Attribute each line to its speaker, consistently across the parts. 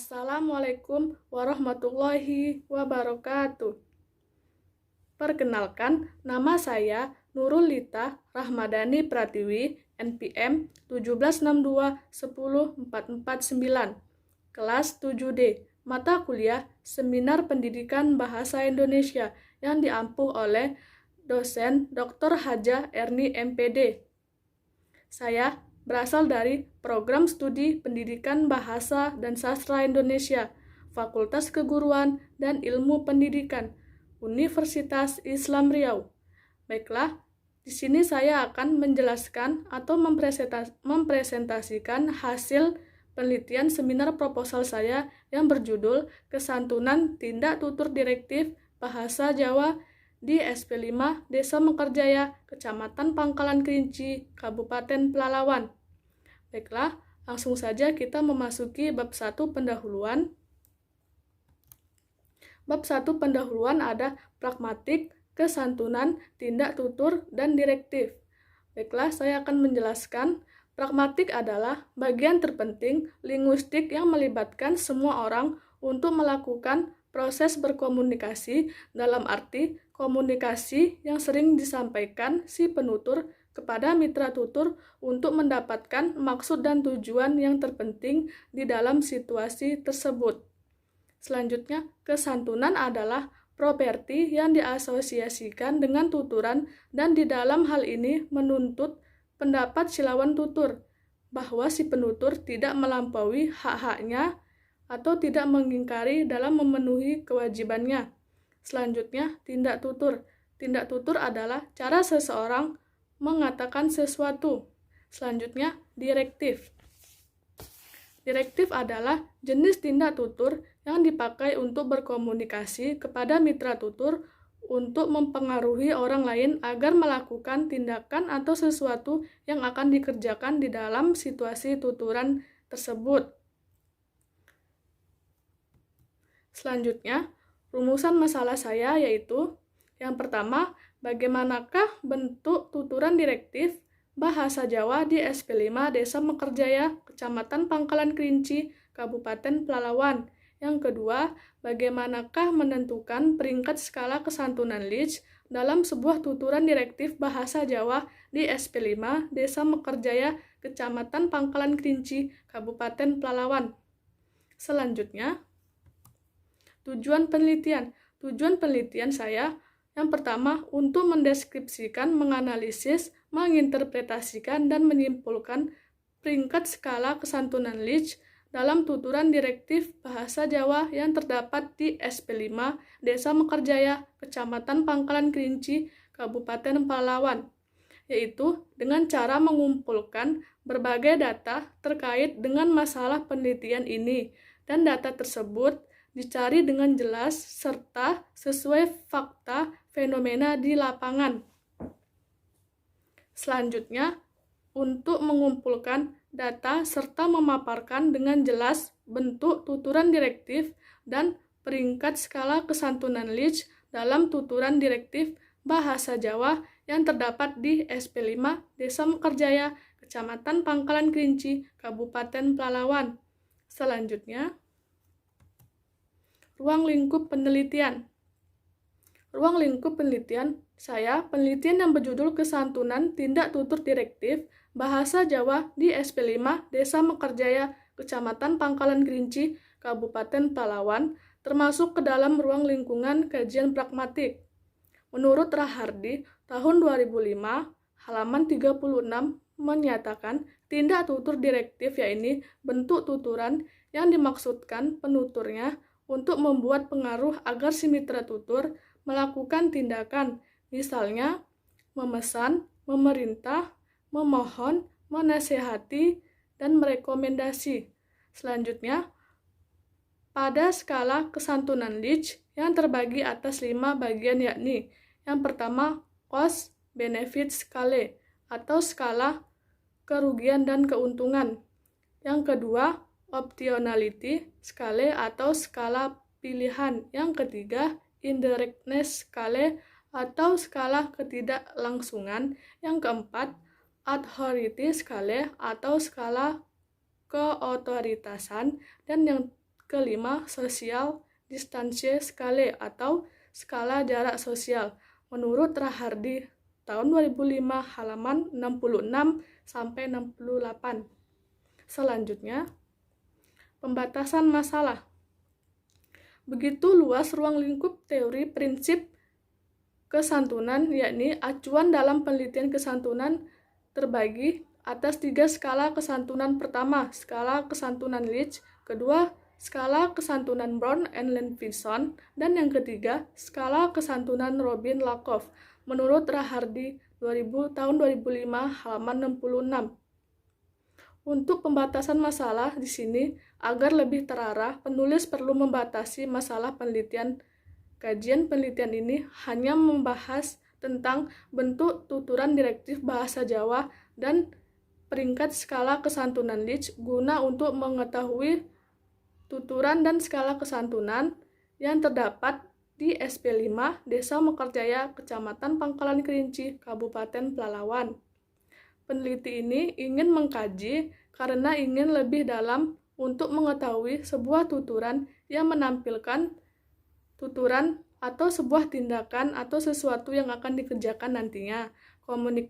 Speaker 1: Assalamualaikum warahmatullahi wabarakatuh. Perkenalkan, nama saya Nurul Lita Rahmadani Pratiwi, NPM 1762104449, kelas 7D, mata kuliah Seminar Pendidikan Bahasa Indonesia yang diampu oleh dosen Dr. Haja Erni MPD. Saya berasal dari Program Studi Pendidikan Bahasa dan Sastra Indonesia, Fakultas Keguruan dan Ilmu Pendidikan, Universitas Islam Riau. Baiklah, di sini saya akan menjelaskan atau mempresentasikan hasil penelitian seminar proposal saya yang berjudul Kesantunan Tindak Tutur Direktif Bahasa Jawa di SP5 Desa Mekarjaya, Kecamatan Pangkalan Kerinci, Kabupaten Pelalawan. Baiklah, langsung saja kita memasuki bab 1 pendahuluan. Bab 1 pendahuluan ada pragmatik, kesantunan, tindak tutur, dan direktif. Baiklah, saya akan menjelaskan. Pragmatik adalah bagian terpenting linguistik yang melibatkan semua orang untuk melakukan proses berkomunikasi, dalam arti komunikasi yang sering disampaikan si penutur kepada mitra tutur untuk mendapatkan maksud dan tujuan yang terpenting di dalam situasi tersebut. Selanjutnya, kesantunan adalah properti yang diasosiasikan dengan tuturan dan di dalam hal ini menuntut pendapat si lawan tutur bahwa si penutur tidak melampaui hak-haknya atau tidak mengingkari dalam memenuhi kewajibannya. Selanjutnya, tindak tutur. Tindak tutur adalah cara seseorang mengatakan sesuatu. Selanjutnya, direktif. Direktif adalah jenis tindak tutur yang dipakai untuk berkomunikasi kepada mitra tutur untuk mempengaruhi orang lain agar melakukan tindakan atau sesuatu yang akan dikerjakan di dalam situasi tuturan tersebut. Selanjutnya, rumusan masalah saya yaitu yang pertama, bagaimanakah bentuk tuturan direktif Bahasa Jawa di SP5 Desa Mekarjaya, Kecamatan Pangkalan Kerinci, Kabupaten Pelalawan. Yang kedua, bagaimanakah menentukan peringkat skala kesantunan Leach dalam sebuah tuturan direktif Bahasa Jawa di SP5 Desa Mekarjaya, Kecamatan Pangkalan Kerinci, Kabupaten Pelalawan. Selanjutnya, tujuan penelitian. Tujuan penelitian saya yang pertama, untuk mendeskripsikan, menganalisis, menginterpretasikan, dan menyimpulkan peringkat skala kesantunan Leach dalam tuturan direktif Bahasa Jawa yang terdapat di SP5 Desa Mekarjaya, Kecamatan Pangkalan Kerinci, Kabupaten Pelalawan, yaitu dengan cara mengumpulkan berbagai data terkait dengan masalah penelitian ini, dan data tersebut dicari dengan jelas serta sesuai fakta fenomena di lapangan. Selanjutnya, untuk mengumpulkan data serta memaparkan dengan jelas bentuk tuturan direktif dan peringkat skala kesantunan Leach dalam tuturan direktif Bahasa Jawa yang terdapat di SP5 Desa Mekarjaya, Kecamatan Pangkalan Kerinci, Kabupaten Pelalawan. Selanjutnya, ruang lingkup penelitian. Ruang lingkup penelitian saya penelitian yang berjudul Kesantunan Tindak Tutur Direktif Bahasa Jawa di SP5 Desa Mekarjaya, Kecamatan Pangkalan Kerinci, Kabupaten Pelalawan, termasuk ke dalam ruang lingkungan kajian pragmatik. Menurut Rahardi, tahun 2005, halaman 36 menyatakan tindak tutur direktif yaitu bentuk tuturan yang dimaksudkan penuturnya untuk membuat pengaruh agar si mitra tutur melakukan tindakan, misalnya memesan, memerintah, memohon, menasihati, dan merekomendasi. Selanjutnya, pada skala kesantunan Leach yang terbagi atas 5 bagian yakni yang pertama, cost benefit scale atau skala kerugian dan keuntungan. Yang kedua, optionality scale atau skala pilihan. Yang ketiga, indirectness scale atau skala ketidaklangsungan. Yang keempat, authority scale atau skala keotoritasan. Dan yang kelima, social distance scale atau skala jarak sosial. Menurut Rahardi tahun 2005 halaman 66 sampai 68. Selanjutnya, pembatasan masalah. Begitu luas ruang lingkup teori prinsip kesantunan, yakni acuan dalam penelitian kesantunan terbagi atas 3 skala kesantunan. Pertama, skala kesantunan Leach, kedua, skala kesantunan Brown and Levinson, dan yang ketiga, skala kesantunan Robin-Lakoff. Menurut Rahardi tahun 2005 halaman 66. Untuk pembatasan masalah di sini, agar lebih terarah, penulis perlu membatasi masalah penelitian. Kajian penelitian ini hanya membahas tentang bentuk tuturan direktif bahasa Jawa dan peringkat skala kesantunan Leach guna untuk mengetahui tuturan dan skala kesantunan yang terdapat di SP5 Desa Mekarjaya, Kecamatan Pangkalan Kerinci, Kabupaten Pelalawan. Peneliti ini ingin mengkaji karena ingin lebih dalam untuk mengetahui sebuah tuturan yang menampilkan tuturan atau sebuah tindakan atau sesuatu yang akan dikerjakan nantinya,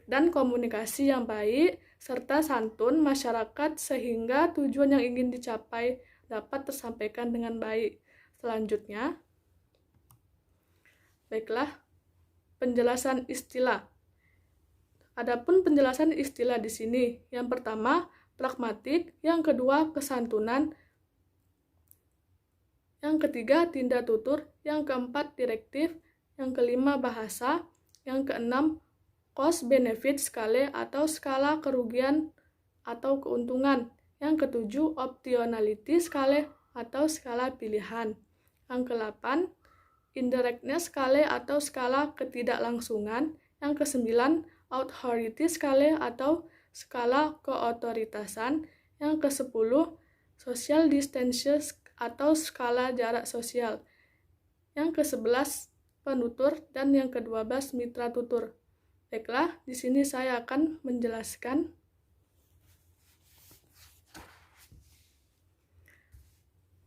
Speaker 1: dan komunikasi yang baik serta santun masyarakat sehingga tujuan yang ingin dicapai dapat tersampaikan dengan baik. Selanjutnya, baiklah, penjelasan istilah. Adapun penjelasan istilah di sini, yang pertama pragmatik, yang kedua kesantunan, yang ketiga tindak tutur, yang keempat direktif, yang kelima bahasa, yang keenam cost benefit scale atau skala kerugian atau keuntungan, yang ketujuh optionality scale atau skala pilihan, yang ke-8 indirectness scale atau skala ketidaklangsungan, yang ke-9 authority scale atau skala keotoritasan, yang ke-10 social distance atau skala jarak sosial, yang ke-11 penutur, dan yang ke-12 mitra tutur. Baiklah, di sini saya akan menjelaskan.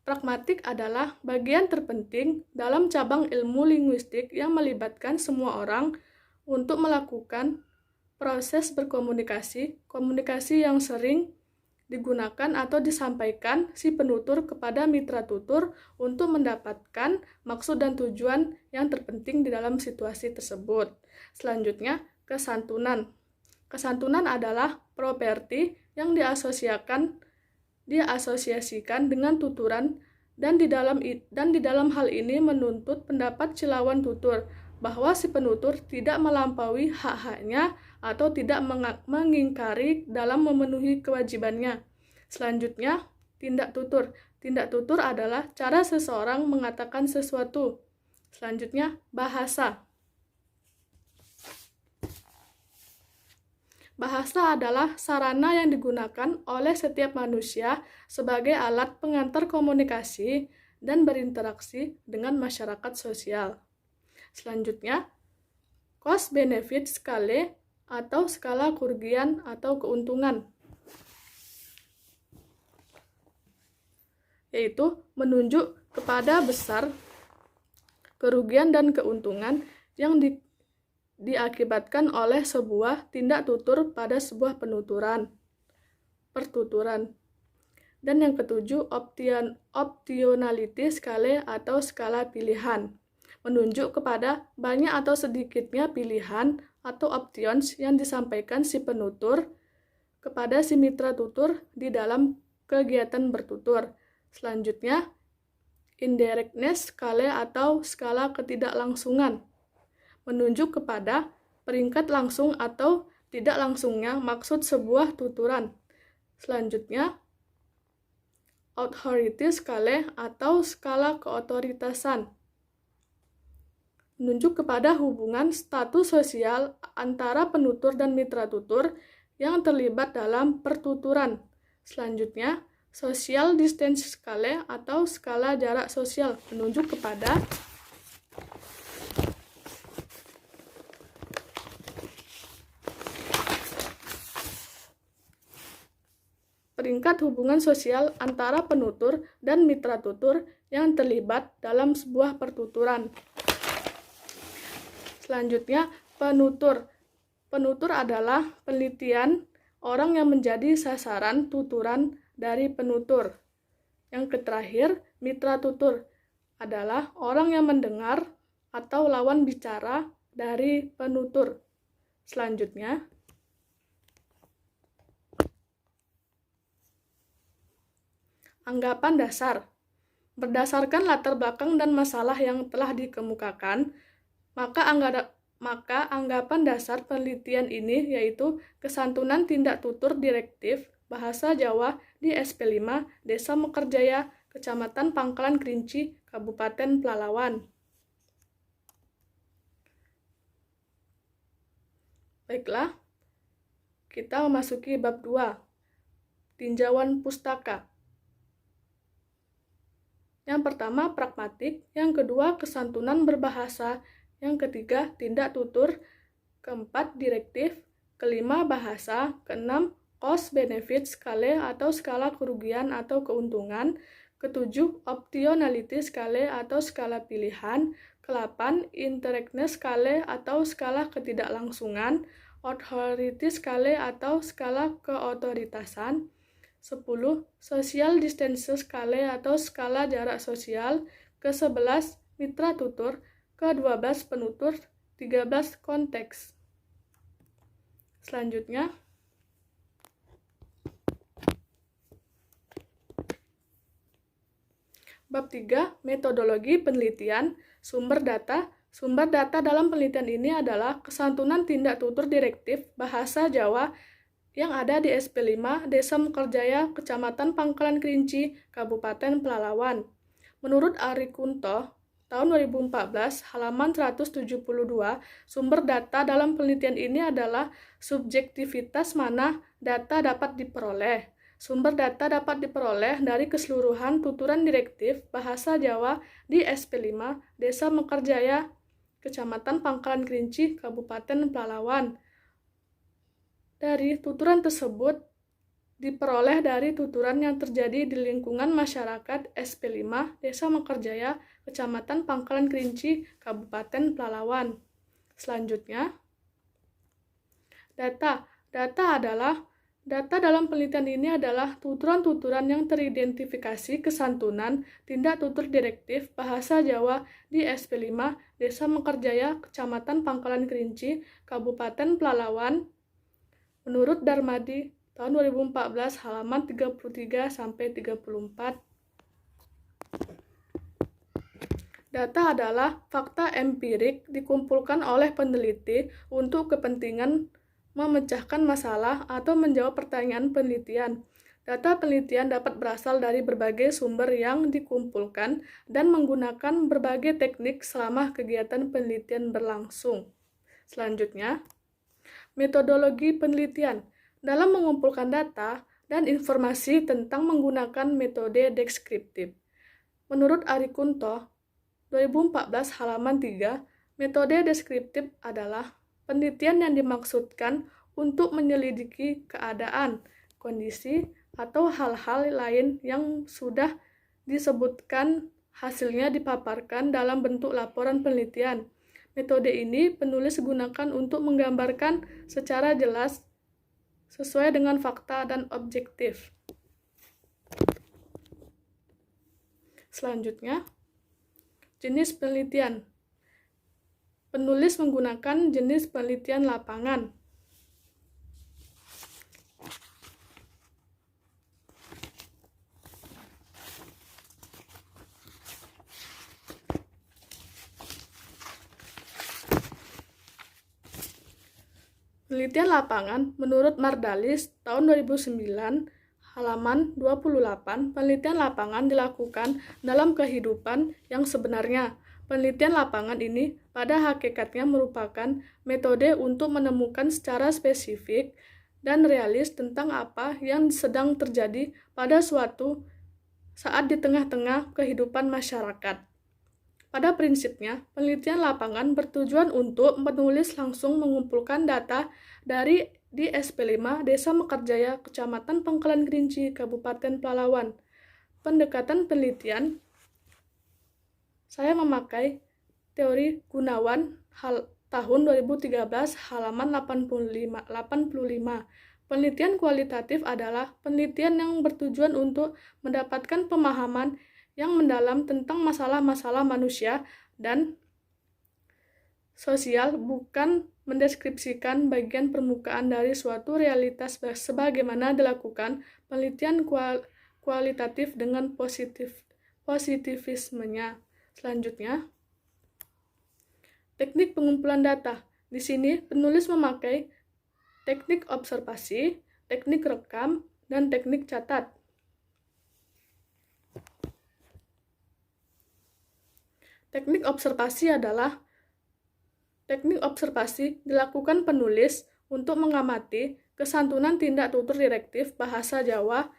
Speaker 1: Pragmatik adalah bagian terpenting dalam cabang ilmu linguistik yang melibatkan semua orang untuk melakukan proses berkomunikasi, komunikasi yang sering digunakan atau disampaikan si penutur kepada mitra tutur untuk mendapatkan maksud dan tujuan yang terpenting di dalam situasi tersebut. Selanjutnya, kesantunan. Kesantunan adalah properti yang diasosiasikan dengan tuturan dan di dalam hal ini menuntut pendapat si lawan tutur bahwa si penutur tidak melampaui hak-haknya atau tidak mengingkari dalam memenuhi kewajibannya. Selanjutnya, tindak tutur. Tindak tutur adalah cara seseorang mengatakan sesuatu. Selanjutnya, bahasa. Bahasa adalah sarana yang digunakan oleh setiap manusia sebagai alat pengantar komunikasi dan berinteraksi dengan masyarakat sosial. Selanjutnya, cost benefit scale atau skala kerugian atau keuntungan, yaitu menunjuk kepada besar kerugian dan keuntungan yang diakibatkan oleh sebuah tindak tutur pada sebuah pertuturan. Dan yang ketujuh, optionality scale atau skala pilihan, menunjuk kepada banyak atau sedikitnya pilihan atau options yang disampaikan si penutur kepada si mitra tutur di dalam kegiatan bertutur. Selanjutnya, indirectness scale atau skala ketidaklangsungan, menunjuk kepada peringkat langsung atau tidak langsungnya maksud sebuah tuturan. Selanjutnya, authority scale atau skala keotoritasan, menunjuk kepada hubungan status sosial antara penutur dan mitra tutur yang terlibat dalam pertuturan. Selanjutnya, social distance scale atau skala jarak sosial, menunjuk kepada peringkat hubungan sosial antara penutur dan mitra tutur yang terlibat dalam sebuah pertuturan. Selanjutnya, penutur. Penutur adalah penelitian orang yang menjadi sasaran tuturan dari penutur. Yang terakhir, mitra tutur adalah orang yang mendengar atau lawan bicara dari penutur. Selanjutnya, anggapan dasar. Berdasarkan latar belakang dan masalah yang telah dikemukakan, maka anggapan dasar penelitian ini yaitu kesantunan tindak tutur direktif bahasa Jawa di SP5 Desa Mekarjaya, Kecamatan Pangkalan Kerinci, Kabupaten Pelalawan. Baiklah, kita memasuki bab 2, tinjauan pustaka. Yang pertama, pragmatik. Yang kedua, kesantunan berbahasa. Yang ketiga, tindak tutur. Keempat, direktif. Kelima, bahasa. Keenam, cost benefit skala atau skala kerugian atau keuntungan. Ketujuh, optionality skala atau skala pilihan. Ke-8, interactness skala atau skala ketidaklangsungan. Authority skala atau skala keotoritasan. 10. Social distance skala atau skala jarak sosial. Ke-11, mitra tutur. Ke-12, penutur. 13, konteks. Selanjutnya, bab 3, metodologi penelitian, sumber data. Sumber data dalam penelitian ini adalah kesantunan tindak tutur direktif bahasa Jawa yang ada di SP5 Desa Mekarjaya, Kecamatan Pangkalan Kerinci, Kabupaten Pelalawan. Menurut Ari Kunto, tahun 2014, halaman 172, sumber data dalam penelitian ini adalah subjektivitas mana data dapat diperoleh. Sumber data dapat diperoleh dari keseluruhan tuturan direktif bahasa Jawa di SP5 Desa Mekarjaya, Kecamatan Pangkalan Kerinci, Kabupaten Pelalawan. Dari tuturan tersebut diperoleh dari tuturan yang terjadi di lingkungan masyarakat SP5 Desa Mekarjaya, Kecamatan Pangkalan Kerinci, Kabupaten Pelalawan. Selanjutnya, data. Data dalam penelitian ini adalah tuturan-tuturan yang teridentifikasi kesantunan tindak tutur direktif bahasa Jawa di SP5 Desa Mekarjaya, Kecamatan Pangkalan Kerinci, Kabupaten Pelalawan. Menurut Darmadi, tahun 2014, halaman 33-34. Data adalah fakta empirik dikumpulkan oleh peneliti untuk kepentingan memecahkan masalah atau menjawab pertanyaan penelitian. Data penelitian dapat berasal dari berbagai sumber yang dikumpulkan dan menggunakan berbagai teknik selama kegiatan penelitian berlangsung. Selanjutnya, metodologi penelitian dalam mengumpulkan data dan informasi tentang menggunakan metode deskriptif. Menurut Ari Kunto, 2014 halaman 3, metode deskriptif adalah penelitian yang dimaksudkan untuk menyelidiki keadaan, kondisi, atau hal-hal lain yang sudah disebutkan hasilnya dipaparkan dalam bentuk laporan penelitian. Metode ini penulis gunakan untuk menggambarkan secara jelas sesuai dengan fakta dan objektif. Selanjutnya, jenis penelitian. Penulis menggunakan jenis penelitian lapangan. Penelitian lapangan menurut Mardalis tahun 2009 halaman 28, penelitian lapangan dilakukan dalam kehidupan yang sebenarnya. Penelitian lapangan ini pada hakikatnya merupakan metode untuk menemukan secara spesifik dan realis tentang apa yang sedang terjadi pada suatu saat di tengah-tengah kehidupan masyarakat. Pada prinsipnya, penelitian lapangan bertujuan untuk penulis langsung mengumpulkan data dari di SP5 Desa Mekarjaya, Kecamatan Pangkalan Kerinci, Kabupaten Pelalawan. Pendekatan penelitian, saya memakai teori Gunawan tahun 2013 halaman 85. Penelitian kualitatif adalah penelitian yang bertujuan untuk mendapatkan pemahaman yang mendalam tentang masalah-masalah manusia dan sosial, bukan mendeskripsikan bagian permukaan dari suatu realitas sebagaimana dilakukan penelitian kualitatif dengan positivismenya. Selanjutnya, teknik pengumpulan data. Di sini penulis memakai teknik observasi, teknik rekam, dan teknik catat. Teknik observasi adalah teknik observasi dilakukan penulis untuk mengamati kesantunan tindak tutur direktif bahasa Jawa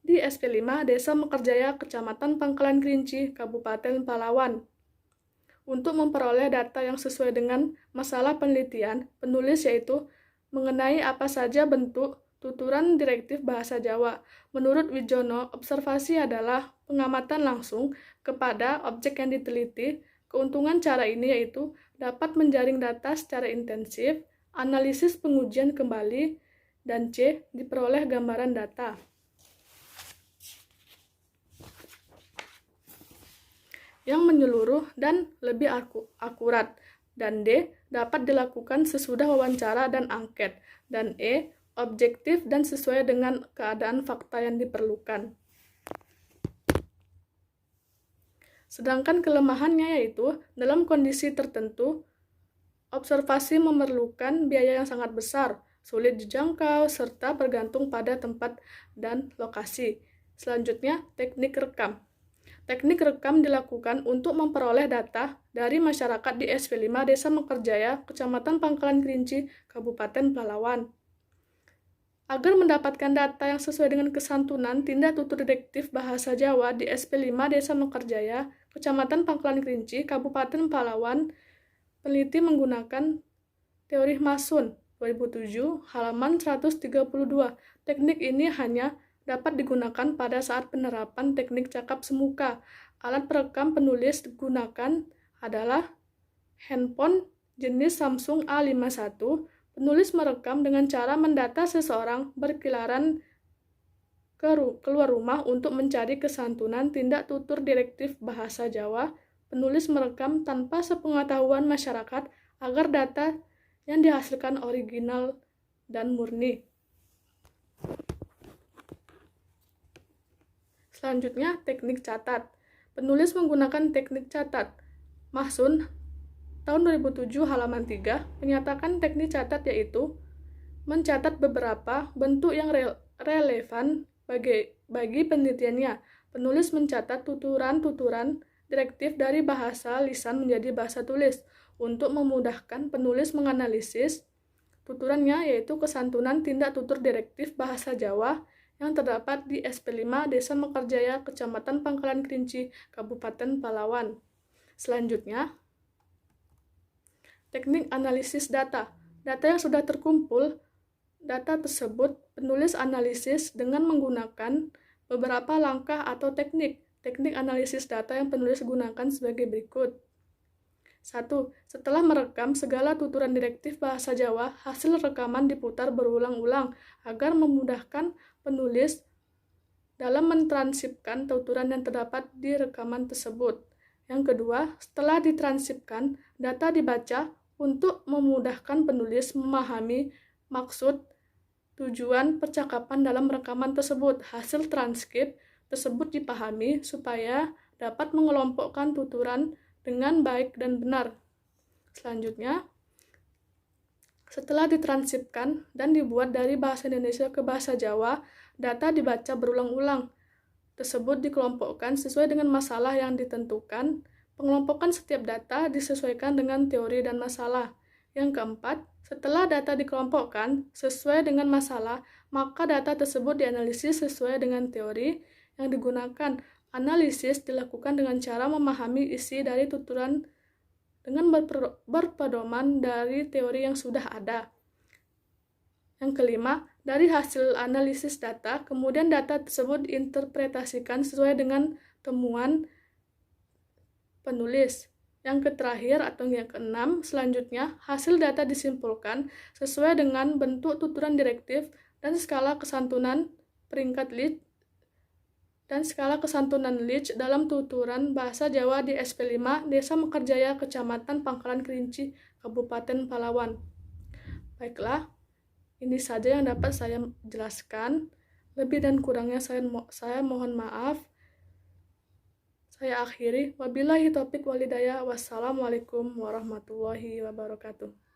Speaker 1: di SP5 Desa Mekarjaya, Kecamatan Pangkalan Kerinci, Kabupaten Pelalawan. Untuk memperoleh data yang sesuai dengan masalah penelitian, penulis yaitu mengenai apa saja bentuk tuturan direktif bahasa Jawa. Menurut Wijono, observasi adalah pengamatan langsung kepada objek yang diteliti. Keuntungan cara ini yaitu dapat menjaring data secara intensif, analisis pengujian kembali, dan C. diperoleh gambaran data. Yang menyeluruh dan lebih akurat, dan D. dapat dilakukan sesudah wawancara dan angket, dan E. objektif dan sesuai dengan keadaan fakta yang diperlukan. Sedangkan kelemahannya yaitu dalam kondisi tertentu, observasi memerlukan biaya yang sangat besar, sulit dijangkau, serta bergantung pada tempat dan lokasi. Selanjutnya, teknik rekam. Teknik rekam dilakukan untuk memperoleh data dari masyarakat di SP5 Desa Mekarjaya, Kecamatan Pangkalan Kerinci, Kabupaten Pelalawan. Agar mendapatkan data yang sesuai dengan kesantunan tindak tutur direktif bahasa Jawa di SP5 Desa Mekarjaya, Kecamatan Pangkalan Kerinci, Kabupaten Pelalawan, peneliti menggunakan teori Masun 2007 halaman 132. Teknik ini hanya dapat digunakan pada saat penerapan teknik cakap semuka. Alat perekam penulis digunakan adalah handphone jenis Samsung A51. Penulis merekam dengan cara mendata seseorang berkeliaran keluar rumah untuk mencari kesantunan tindak tutur direktif bahasa Jawa. Penulis merekam tanpa sepengetahuan masyarakat agar data yang dihasilkan original dan murni. Selanjutnya, teknik catat. Penulis menggunakan teknik catat. Masun tahun 2007 halaman 3 menyatakan teknik catat yaitu mencatat beberapa bentuk yang relevan bagi penelitiannya. Penulis mencatat tuturan-tuturan direktif dari bahasa lisan menjadi bahasa tulis untuk memudahkan penulis menganalisis tuturannya, yaitu kesantunan tindak tutur direktif bahasa Jawa yang terdapat di SP5 Desa Mekarjaya, Kecamatan Pangkalan Kerinci, Kabupaten Pelalawan. Selanjutnya, teknik analisis data. Data yang sudah terkumpul, data tersebut penulis analisis dengan menggunakan beberapa langkah atau teknik. Teknik analisis data yang penulis gunakan sebagai berikut. 1. Setelah merekam segala tuturan direktif bahasa Jawa, hasil rekaman diputar berulang-ulang agar memudahkan penulis dalam mentranskripsi tuturan yang terdapat di rekaman tersebut. Yang kedua, setelah ditranskripsikan, data dibaca untuk memudahkan penulis memahami maksud tujuan percakapan dalam rekaman tersebut. Hasil transkrip tersebut dipahami supaya dapat mengelompokkan tuturan dengan baik dan benar. Selanjutnya, setelah ditranskripsikan dan dibuat dari bahasa Indonesia ke bahasa Jawa, data dibaca berulang-ulang. Tersebut dikelompokkan sesuai dengan masalah yang ditentukan. Pengelompokan setiap data disesuaikan dengan teori dan masalah. Yang keempat, setelah data dikelompokkan sesuai dengan masalah, maka data tersebut dianalisis sesuai dengan teori yang digunakan. Analisis dilakukan dengan cara memahami isi dari tuturan dengan berpedoman dari teori yang sudah ada. Yang kelima, dari hasil analisis data, kemudian data tersebut diinterpretasikan sesuai dengan temuan penulis. Yang terakhir atau yang keenam, selanjutnya hasil data disimpulkan sesuai dengan bentuk tuturan direktif dan skala kesantunan peringkat Leach dalam tuturan bahasa Jawa di SP5 Desa Mekarjaya, Kecamatan Pangkalan Kerinci, Kabupaten Palawan. Baiklah, ini saja yang dapat saya jelaskan. Lebih dan kurangnya saya mohon maaf. Saya akhiri. Wabillahi taufiq walhidayah. Wassalamualaikum warahmatullahi wabarakatuh.